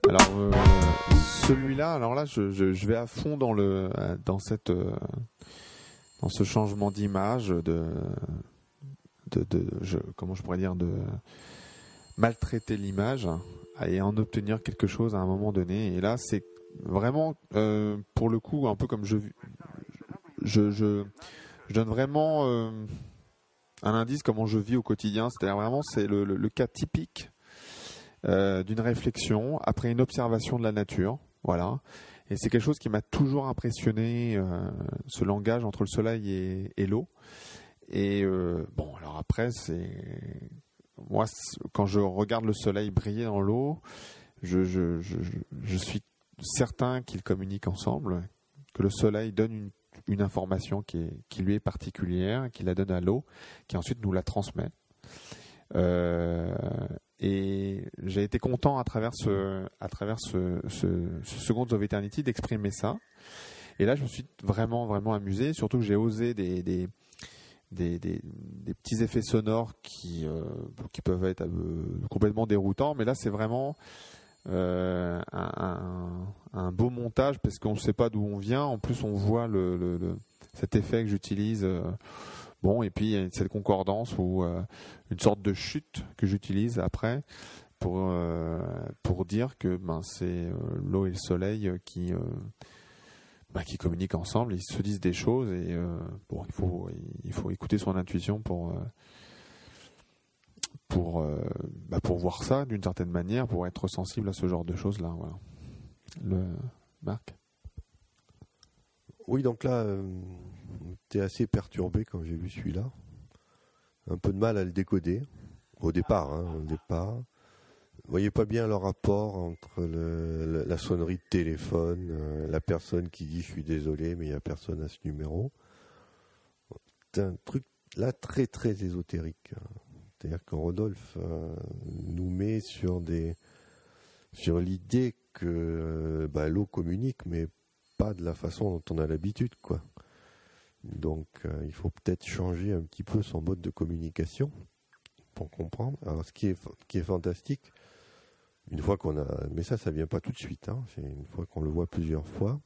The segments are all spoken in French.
Alors celui-là, alors là, je vais à fond dans ce changement d'image, comment je pourrais dire, de maltraiter l'image et en obtenir quelque chose à un moment donné. Et là, c'est vraiment, pour le coup, un peu comme je donne vraiment un indice comment je vis au quotidien. C'est-à-dire vraiment, c'est le cas typique d'une réflexion après une observation de la nature. Voilà. Et c'est quelque chose qui m'a toujours impressionné, ce langage entre le soleil et l'eau. Et bon, alors après, moi, quand je regarde le soleil briller dans l'eau, je suis certain qu'ils communiquent ensemble, que le soleil donne une information qui lui est particulière, qu'il la donne à l'eau, qui ensuite nous la transmet. Et j'ai été content à travers ce Seconds of Eternity d'exprimer ça. Et là, je me suis vraiment amusé, surtout que j'ai osé des petits effets sonores qui peuvent être complètement déroutants, mais là c'est vraiment un beau montage parce qu'on ne sait pas d'où on vient. En plus, on voit cet effet que j'utilise. Bon, et puis il y a cette concordance ou une sorte de chute que j'utilise après pour dire que c'est l'eau et le soleil qui communiquent ensemble, ils se disent des choses et bon, il faut écouter son intuition pour voir ça d'une certaine manière, pour être sensible à ce genre de choses-là. Voilà. Marc ? Oui, donc là, t'es assez perturbé quand j'ai vu celui-là. Un peu de mal à le décoder, au départ. Vous voyez pas bien le rapport entre la sonnerie de téléphone, la personne qui dit « je suis désolé, mais il n'y a personne à ce numéro ». C'est un truc là très très ésotérique. C'est-à-dire que Rodolphe nous met sur l'idée que l'eau communique, mais pas de la façon dont on a l'habitude, quoi. Donc il faut peut-être changer un petit peu son mode de communication pour comprendre. Alors ce qui est fantastique, une fois mais ça vient pas tout de suite, c'est une fois qu'on le voit plusieurs fois,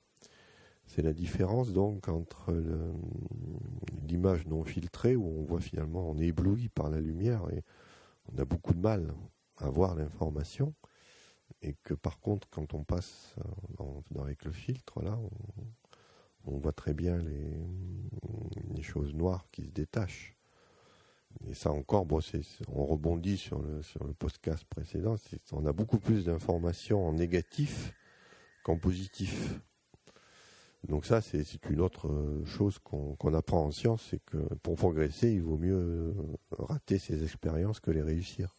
c'est la différence donc entre l'image non filtrée où on voit finalement, on est ébloui par la lumière et on a beaucoup de mal à voir l'information, et que par contre quand on passe avec le filtre là, on voit très bien les choses noires qui se détachent. Et ça encore, on rebondit sur le podcast précédent, on a beaucoup plus d'informations en négatif qu'en positif. Donc ça, c'est une autre chose qu'on apprend en science, c'est que pour progresser, il vaut mieux rater ses expériences que les réussir.